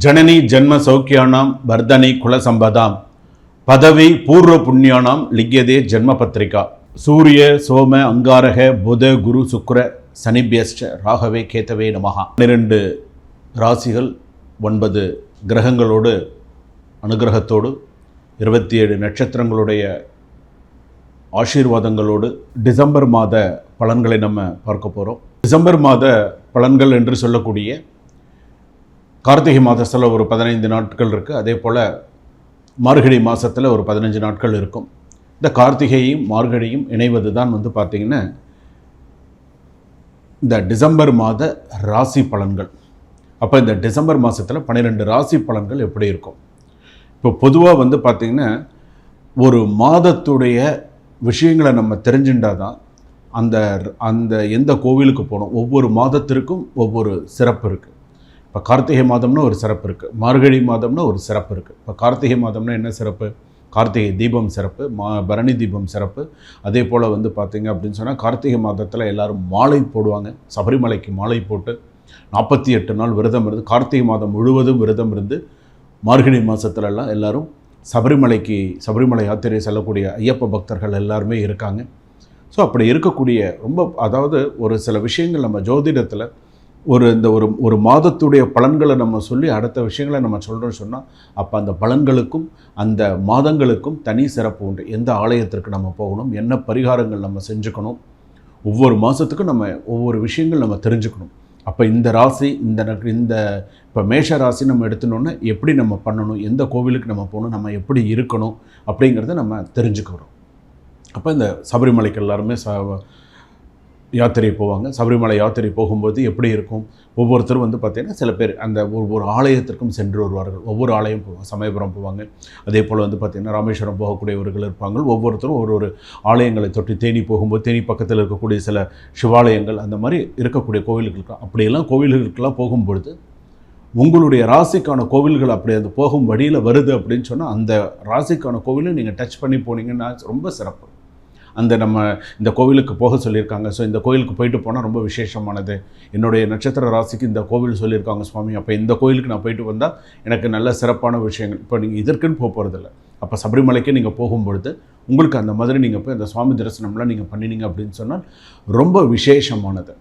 ஜனனி ஜன்ம சௌக்கியானாம் வர்தனி குலசம்பதாம் பதவி பூர்வ புண்ணியானாம் லிக்யதே ஜன்ம பத்திரிகா. சூரிய சோம அங்காரக புத குரு சுக்ர சனிபியஸ்ட ராகவே கேத்தவே நமஹா. 12 ராசிகள் 9 கிரகங்களோடு அனுகிரகத்தோடு 27 நட்சத்திரங்களுடைய ஆசீர்வாதங்களோடு டிசம்பர் மாத பலன்களை நம்ம பார்க்க போகிறோம். டிசம்பர் மாத பலன்கள் என்று சொல்லக்கூடிய கார்த்திகை மாதத்தில் ஒரு 15 நாட்கள் இருக்குது. அதே போல் மார்கழி மாதத்தில் ஒரு 15 நாட்கள் இருக்கும். இந்த கார்த்திகையும் மார்கழியும் இணைவது தான் பார்த்திங்கன்னா இந்த டிசம்பர் மாத ராசி பலன்கள். அப்போ இந்த டிசம்பர் மாதத்தில் 12 ராசி பலன்கள் எப்படி இருக்கும்? இப்போ பொதுவாக பார்த்திங்கன்னா ஒரு மாதத்துடைய விஷயங்களை நம்ம தெரிஞ்சுட்டால் தான் அந்த எந்த கோவிலுக்கு போகணும், ஒவ்வொரு மாதத்திற்கும் ஒவ்வொரு சிறப்பு இருக்குது. இப்போ கார்த்திகை மாதம்னா ஒரு சிறப்பு இருக்குது, மார்கழி மாதம்னா ஒரு சிறப்பு இருக்குது. இப்போ கார்த்திகை மாதம்னா என்ன சிறப்பு? கார்த்திகை தீபம் சிறப்பு, பரணி தீபம் சிறப்பு. அதே போல் பார்த்திங்க அப்படின்னு சொன்னால் கார்த்திகை மாதத்தில் எல்லோரும் மாலை போடுவாங்க. சபரிமலைக்கு மாலை போட்டு 48 நாள் விரதம் இருந்து கார்த்திகை மாதம் முழுவதும் விரதம் இருந்து மார்கழி மாதத்துலலாம் எல்லோரும் சபரிமலை யாத்திரை செல்லக்கூடிய ஐயப்ப பக்தர்கள் எல்லாருமே இருக்காங்க. ஸோ அப்படி இருக்கக்கூடிய அதாவது ஒரு சில விஷயங்கள் நம்ம ஜோதிடத்தில் ஒரு மாதத்துடைய பலன்களை நம்ம சொல்லி அடுத்த விஷயங்களை நம்ம சொல்கிறோன்னு சொன்னால் அப்போ அந்த பலன்களுக்கும் அந்த மாதங்களுக்கும் தனி சிறப்பு உண்டு. எந்த ஆலயத்திற்கு நம்ம போகணும், என்ன பரிகாரங்கள் நம்ம செஞ்சுக்கணும், ஒவ்வொரு மாதத்துக்கும் நம்ம ஒவ்வொரு விஷயங்கள் நம்ம தெரிஞ்சுக்கணும். அப்போ இந்த ராசி இந்த இப்போ மேஷ ராசி நம்ம எடுத்துனோன்னா எப்படி நம்ம பண்ணணும், எந்த கோவிலுக்கு நம்ம போகணும், நம்ம எப்படி இருக்கணும் அப்படிங்கிறத நம்ம தெரிஞ்சுக்கிறோம். அப்போ இந்த சபரிமலைக்கு எல்லாருமே யாத்திரை போவாங்க. சபரிமலை யாத்திரை போகும்போது எப்படி இருக்கும்? ஒவ்வொருத்தரும் பார்த்திங்கன்னா சில பேர் அந்த ஒவ்வொரு ஆலயத்திற்கும் சென்று வருவார்கள். ஒவ்வொரு ஆலயம் போவாங்க. சமயபுரம் போவாங்க. அதே போல் பார்த்திங்கன்னா ராமேஸ்வரம் போகக்கூடியவர்கள் இருப்பாங்க. ஒவ்வொருத்தரும் ஒரு ஆலயங்களை தொட்டு தேனி போகும்போது தேனி பக்கத்தில் இருக்கக்கூடிய சில சிவாலயங்கள் அந்த மாதிரி இருக்கக்கூடிய கோவில்களுக்கு அப்படியெல்லாம் கோவில்களுக்கெல்லாம் போகும்பொழுது உங்களுடைய ராசிக்கான கோவில்கள் அப்படி அது போகும் வழியில் வருது அப்படின்னு சொன்னால் அந்த ராசிக்கான கோவிலை நீங்கள் டச் பண்ணி போனீங்கன்னா ரொம்ப சிறப்பு. இந்த கோவிலுக்கு போக சொல்லியிருக்காங்க, ஸோ இந்த கோவிலுக்கு போயிட்டு போனால் ரொம்ப விசேஷமானது, என்னுடைய நட்சத்திர ராசிக்கு இந்த கோவில் சொல்லியிருக்காங்க சுவாமி, அப்போ இந்த கோவிலுக்கு நான் போயிட்டு வந்தால் எனக்கு நல்ல சிறப்பான விஷயங்கள். இப்போ நீங்கள் இதற்குன்னு போகிறதில்ல. அப்போ சபரிமலைக்கு நீங்கள் போகும்பொழுது உங்களுக்கு அந்த மாதிரி நீங்கள் போய் அந்த சுவாமி தரிசனம்லாம் நீங்கள் பண்ணினீங்க அப்படின்னு சொன்னால் ரொம்ப விசேஷமானது.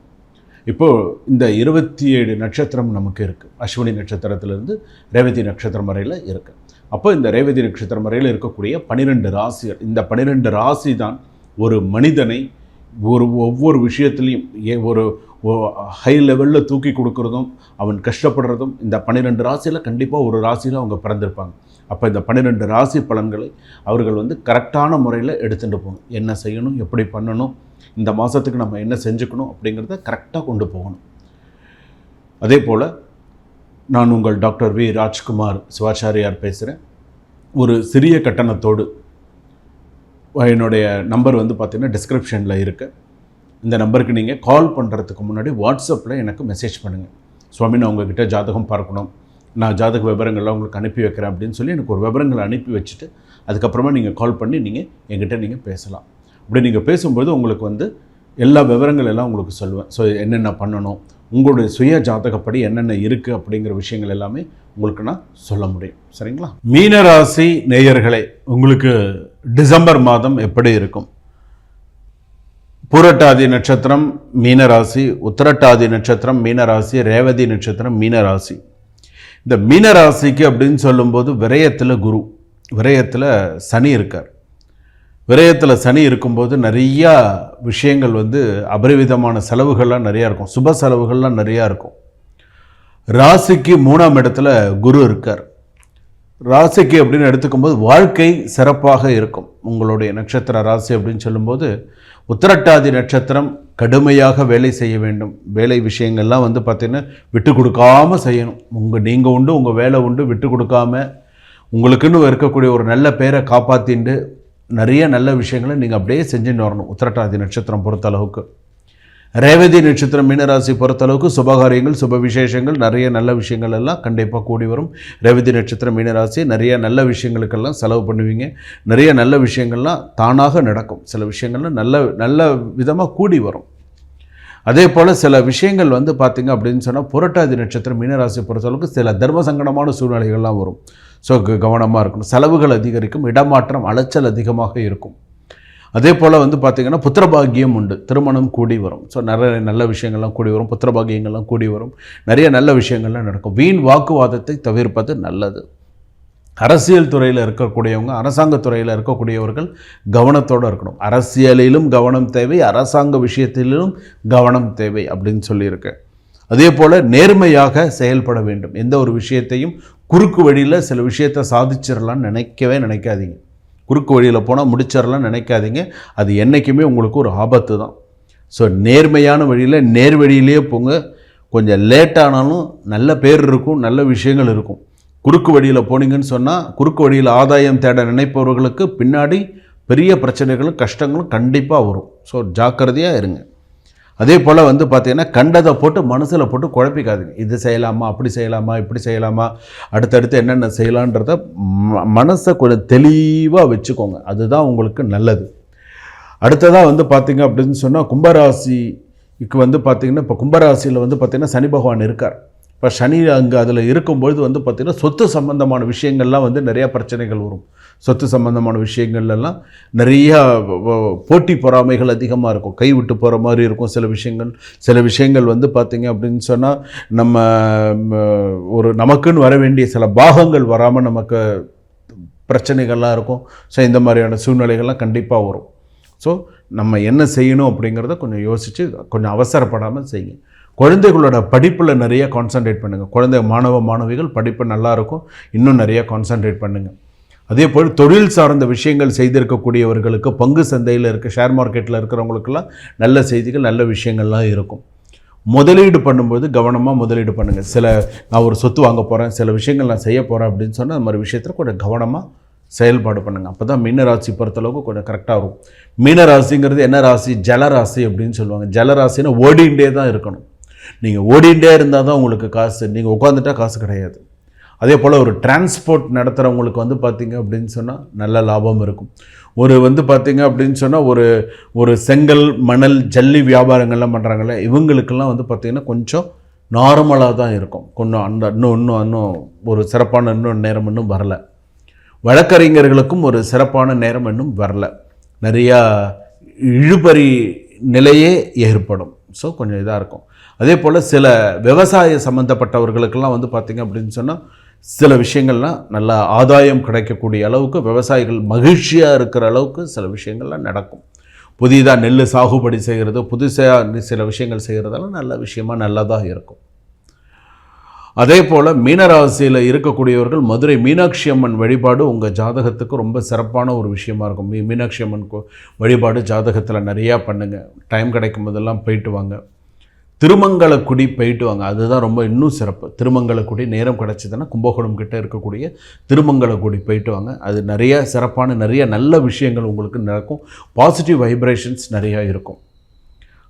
இப்போது இந்த 27 நட்சத்திரம் நமக்கு இருக்குது. அஸ்வினி நட்சத்திரத்திலிருந்து ரேவதி நட்சத்திரம் வரையில் இருக்குது. அப்போ இந்த ரேவதி நட்சத்திரம் வரையில் இருக்கக்கூடிய 12 ராசிகள், இந்த 12 ராசி தான் ஒரு மனிதனை ஒவ்வொரு விஷயத்துலையும் ஒரு ஹை லெவலில் தூக்கி கொடுக்குறதும் அவன் கஷ்டப்படுறதும் இந்த 12 ராசியில் கண்டிப்பாக ஒரு ராசியில் அவங்க பிறந்திருப்பாங்க. அப்போ இந்த 12 ராசி பலன்களை அவர்கள் கரெக்டான முறையில் எடுத்துகிட்டு போகணும். என்ன செய்யணும், எப்படி பண்ணணும், இந்த மாதத்துக்கு நம்ம என்ன செஞ்சுக்கணும் அப்படிங்கிறத கரெக்டாக கொண்டு போகணும். அதே போல் நான் உங்கள் டாக்டர் வி ராஜ்குமார் சிவாச்சாரியார் பேசுகிறேன். ஒரு சிறிய கட்டணத்தோடு என்னுடைய நம்பர் பார்த்திங்கன்னா டிஸ்கிரிப்ஷனில் இருக்குது. இந்த நம்பருக்கு நீங்கள் கால் பண்ணுறதுக்கு முன்னாடி வாட்ஸ்அப்பில் எனக்கு மெசேஜ் பண்ணுங்கள். சுவாமி, நான் உங்கள்கிட்ட ஜாதகம் பார்க்கணும், நான் ஜாதக விவரங்கள்லாம் உங்களுக்கு அனுப்பி வைக்கிறேன் அப்படின்னு சொல்லி எனக்கு ஒரு விவரங்களை அனுப்பி வச்சுட்டு அதுக்கப்புறமா நீங்கள் கால் பண்ணி நீங்கள் என்கிட்ட நீங்கள் பேசலாம். அப்படி நீங்கள் பேசும்போது உங்களுக்கு எல்லா விவரங்கள் எல்லாம் உங்களுக்கு சொல்லுவேன். ஸோ என்னென்ன பண்ணணும், உங்களுடைய சுய ஜாதகப்படி என்னென்ன இருக்குது அப்படிங்கிற விஷயங்கள் எல்லாமே உங்களுக்கு நான் சொல்ல முடியும். சரிங்களா? மீனராசி நேயர்களே, உங்களுக்கு டிசம்பர் மாதம் எப்படி இருக்கும்? பூரட்டாதி நட்சத்திரம் மீனராசி, உத்திரட்டாதி நட்சத்திரம் மீனராசி, ரேவதி நட்சத்திரம் மீனராசி. இந்த மீனராசிக்கு அப்படின்னு சொல்லும்போது விரயத்தில் குரு, விரயத்தில் சனி இருக்கார். விரயத்தில் சனி இருக்கும்போது நிறையா விஷயங்கள் அபரிவிதமான செலவுகள்லாம் நிறையா இருக்கும், சுப செலவுகள்லாம் நிறையா இருக்கும். ராசிக்கு 3ஆம் இடத்துல குரு இருக்கார். ராசிக்கு அப்படின்னு எடுத்துக்கும்போது வாழ்க்கை சிறப்பாக இருக்கும். உங்களுடைய நட்சத்திர ராசி அப்படின்னு சொல்லும்போது உத்திரட்டாதி நட்சத்திரம் கடுமையாக வேலை செய்ய வேண்டும். வேலை விஷயங்கள்லாம் பார்த்திங்கன்னா விட்டு கொடுக்காமல் செய்யணும். நீங்கள் உண்டு, உங்கள் வேலை உண்டு, விட்டு கொடுக்காமல் உங்களுக்குன்னு இருக்கக்கூடிய ஒரு நல்ல பேரை காப்பாற்றிண்டு நிறைய நல்ல விஷயங்களை நீங்கள் அப்படியே செஞ்சுட்டு வரணும். உத்திரட்டாதி நட்சத்திரம் பொறுத்தளவுக்கு. ரேவதி நட்சத்திரம் மீனராசி பொறுத்தளவுக்கு சுபகாரியங்கள், சுப விசேஷங்கள், நிறைய நல்ல விஷயங்கள் எல்லாம் கண்டிப்பாக கூடி வரும். ரேவதி நட்சத்திரம் மீனராசி நிறைய நல்ல விஷயங்களுக்கெல்லாம் செலவு பண்ணுவீங்க. நிறைய நல்ல விஷயங்கள்லாம் தானாக நடக்கும். சில விஷயங்கள்லாம் நல்ல விதமாக கூடி வரும். அதே போல் சில விஷயங்கள் வந்து பார்த்திங்க அப்படின்னு சொன்னால் புரட்டாதி நட்சத்திரம் மீனராசி பொறுத்தளவுக்கு சில தர்ம சங்கடமான சூழ்நிலைகள்லாம் வரும். ஸோ கவனமாக இருக்கணும். செலவுகள் அதிகரிக்கும், இடமாற்றம், அலைச்சல் அதிகமாக இருக்கும். அதே போல் வந்து பார்த்திங்கன்னா புத்திரபாகியம் உண்டு, திருமணம் கூடி வரும். ஸோ நிறைய நல்ல விஷயங்கள்லாம் கூடி வரும், புத்திரபாகியங்கள்லாம் கூடி வரும், நிறைய நல்ல விஷயங்கள்லாம் நடக்கும். வீண் வாக்குவாதத்தை தவிர்ப்பது நல்லது. அரசியல் துறையில் இருக்கக்கூடியவங்க, அரசாங்க துறையில் இருக்கக்கூடியவர்கள் கவனத்தோடு இருக்கணும். அரசியலிலும் கவனம் தேவை, அரசாங்க விஷயத்திலும் கவனம் தேவை அப்படின்னு சொல்லியிருக்கேன். அதே போல் நேர்மையாக செயல்பட வேண்டும். எந்த ஒரு விஷயத்தையும் குறுக்கு வழியில் சில விஷயத்தை சாதிச்சிடலான்னு நினைக்கவே நினைக்காதீங்க. குறுக்கு வழியில் போனால் முடிச்சிடலான்னு நினைக்காதீங்க. அது என்றைக்குமே உங்களுக்கு ஒரு ஆபத்து தான். ஸோ நேர்மையான வழியில் நேர்வழியிலேயே போங்க. கொஞ்சம் லேட்டானாலும் நல்ல பேர் இருக்கும், நல்ல விஷயங்கள் இருக்கும். குறுக்கு வழியில் போனீங்கன்னு சொன்னால் குறுக்கு வழியில் ஆதாயம் தேட நினைப்பவர்களுக்கு பின்னாடி பெரிய பிரச்சனைகளும் கஷ்டங்களும் கண்டிப்பாக வரும். ஸோ ஜாக்கிரதையாக இருங்க. அதே போல் வந்து பார்த்திங்கன்னா கண்டதை போட்டு மனசில் போட்டு குழப்பிக்காதீங்க. இது செய்யலாமா, அப்படி செய்யலாமா, இப்படி செய்யலாமா, அடுத்தடுத்து என்னென்ன செய்யலான்றத மனசை கொஞ்சம் தெளிவாக வச்சுக்கோங்க. அதுதான் உங்களுக்கு நல்லது. அடுத்ததாக வந்து பார்த்திங்க அப்படின்னு சொன்னால் கும்பராசிக்கு வந்து பார்த்திங்கன்னா இப்போ கும்பராசியில் வந்து பார்த்திங்கன்னா சனி பகவான் இருக்கார். இப்போ சனி அங்கே அதில் இருக்கும்பொழுது வந்து பார்த்திங்கன்னா சொத்து சம்பந்தமான விஷயங்கள்லாம் வந்து நிறையா பிரச்சனைகள் வரும். சொத்து சம்பந்தமான விஷயங்கள்லாம் நிறையா போட்டி பொறாமைகள் அதிகமாக இருக்கும். கைவிட்டு போகிற மாதிரி இருக்கும் சில விஷயங்கள் வந்து பார்த்திங்க அப்படின்னு சொன்னால் நம்ம ஒரு நமக்குன்னு வர வேண்டிய சில பாகங்கள் வராமல் நமக்கு பிரச்சனைகள்லாம் இருக்கும். ஸோ இந்த மாதிரியான சூழ்நிலைகள்லாம் கண்டிப்பாக வரும். ஸோ நம்ம என்ன செய்யணும் அப்படிங்கிறத கொஞ்சம் யோசித்து கொஞ்சம் அவசரப்படாமல் செய்யுங்க. குழந்தைகளோட படிப்பில் நிறைய கான்சன்ட்ரேட் பண்ணுங்கள். மாணவிகள் படிப்பு நல்லாயிருக்கும், இன்னும் நிறைய கான்சன்ட்ரேட் பண்ணுங்கள். அதே போல் தொழில் சார்ந்த விஷயங்கள் செய்திருக்கக்கூடியவர்களுக்கு, பங்கு சந்தையில் ஷேர் மார்க்கெட்டில் இருக்கிறவங்களுக்கெல்லாம் நல்ல செய்திகள், நல்ல விஷயங்கள்லாம் இருக்கும். முதலீடு பண்ணும்போது கவனமாக முதலீடு பண்ணுங்கள். நான் ஒரு சொத்து வாங்க போகிறேன், சில விஷயங்கள் நான் செய்ய போகிறேன் அப்படின்னு சொன்னால் அந்த மாதிரி விஷயத்தில் கொஞ்சம் கவனமாக செயல்பாடு பண்ணுங்கள். அப்போ தான் மீனராசி பொறுத்தளவுக்கு கொஞ்சம் கரெக்டாக இருக்கும். மீனராசிங்கிறது என்ன ராசி? ஜலராசி அப்படின்னு சொல்லுவாங்க. ஜலராசின்னா ஓடிண்டே தான் இருக்கணும். நீங்கள் ஓடிண்டே இருந்தால் தான் உங்களுக்கு காசு. நீங்கள் உட்காந்துட்டா காசு கிடையாது. அதே போல் ஒரு டிரான்ஸ்போர்ட் நடத்துகிறவங்களுக்கு வந்து பார்த்திங்க அப்படின்னு சொன்னால் நல்ல லாபம் இருக்கும். வந்து பார்த்திங்க அப்படின்னு சொன்னால் ஒரு செங்கல், மணல், ஜல்லி வியாபாரங்கள்லாம் பண்ணுறாங்கல்ல, இவங்களுக்கெல்லாம் வந்து பார்த்திங்கன்னா கொஞ்சம் நார்மலாக தான் இருக்கும். கொஞ்சம் இன்னும் ஒரு சிறப்பான நேரம் இன்னும் வரலை. வழக்கறிஞர்களுக்கும் ஒரு சிறப்பான நேரம் இன்னும் வரல. நிறையா இழுபறி நிலையே ஏற்படும். ஸோ கொஞ்சம் இதாக இருக்கும். அதே போல் சில விவசாய சம்மந்தப்பட்டவர்களுக்கெல்லாம் வந்து பார்த்திங்க அப்படின்னு சொன்னால் சில விஷயங்கள்லாம் நல்லா ஆதாயம் கிடைக்கக்கூடிய அளவுக்கு, விவசாயிகள் மகிழ்ச்சியாக இருக்கிற அளவுக்கு சில விஷயங்கள்லாம் நடக்கும். புதிதாக நெல் சாகுபடி செய்கிறது, புதுசாக சில விஷயங்கள் செய்கிறதெல்லாம் நல்ல விஷயமாக நல்லதாக இருக்கும். அதே போல் மீனராசியில் இருக்கக்கூடியவர்கள் மதுரை மீனாட்சி அம்மன் வழிபாடு உங்கள் ஜாதகத்துக்கு ரொம்ப சிறப்பான ஒரு விஷயமா இருக்கும். மீனாட்சி அம்மன் வழிபாடு ஜாதகத்தில் நிறையா பண்ணுங்கள். டைம் கிடைக்கும் போதெல்லாம் போயிட்டு வாங்க. திருமங்கலக்குடி போயிட்டு வாங்க. அதுதான் ரொம்ப இன்னும் சிறப்பு. திருமங்கலக்குடி நேரம் கிடச்சிதுன்னா கும்பகோணம் கிட்டே இருக்கக்கூடிய திருமங்கலக்குடி போயிட்டு வாங்க. அது நிறைய சிறப்பான நிறைய நல்ல விஷயங்கள் உங்களுக்கு நடக்கும். பாசிட்டிவ் வைப்ரேஷன்ஸ் நிறையா இருக்கும்.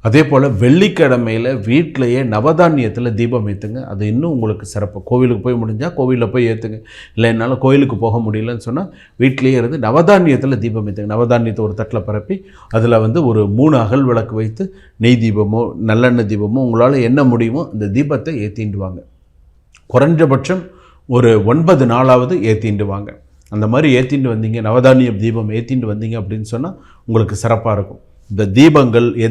அதே போல் வெள்ளிக்கிழமையில் வீட்டிலையே நவதானியத்தில் தீபம் ஏற்றுங்க. அது இன்னும் உங்களுக்கு சிறப்பு. கோவிலுக்கு போய் முடிஞ்சால் கோவிலில் போய் ஏற்றுங்க. இல்லை என்னால் கோவிலுக்கு போக முடியலன்னு சொன்னால் வீட்டிலேயே இருந்து நவதானியத்தில் தீபம் ஏற்றுங்க. நவதானியத்தை ஒரு தட்டில் பரப்பி அதில் ஒரு 3 அகல் விளக்கு வைத்து நெய் தீபமோ நல்லெண்ணெய் தீபமோ உங்களால் என்ன முடியுமோ அந்த தீபத்தை ஏற்றிண்டு வாங்க. குறைஞ்சபட்சம் ஒரு 9 நாளாவது ஏற்றிண்டு வாங்க. அந்த மாதிரி ஏற்றிண்டு வந்தீங்க, நவதானிய தீபம் ஏற்றிண்டு வந்தீங்க அப்படின்னு சொன்னால் உங்களுக்கு சிறப்பாக இருக்கும். இந்த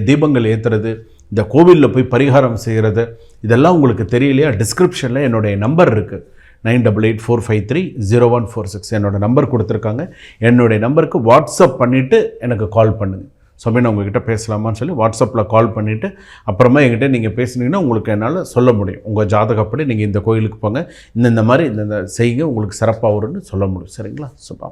தீபங்கள் ஏற்றுறது, இந்த கோவிலில் போய் பரிகாரம் செய்கிறது, இதெல்லாம் உங்களுக்கு தெரியலையா? டிஸ்கிரிப்ஷனில் என்னுடைய நம்பர் இருக்குது. 9884530146 என்னோடய நம்பர் கொடுத்துருக்காங்க. என்னுடைய நம்பருக்கு வாட்ஸ்அப் பண்ணிவிட்டு எனக்கு கால் பண்ணுங்கள். சமயம் உங்கள்கிட்ட பேசலாமான்னு சொல்லி வாட்ஸ்அப்பில் கால் பண்ணிவிட்டு அப்புறமா என்கிட்ட நீங்கள் பேசுனீங்கன்னா உங்களுக்கு என்னால் சொல்ல முடியும். உங்கள் ஜாதகப்படி நீங்கள் இந்த கோயிலுக்கு போங்க, இந்த மாதிரி இந்த செய்யுங்க, உங்களுக்கு சிறப்பாக வரும்னு சொல்ல முடியும். சரிங்களா? சுபா.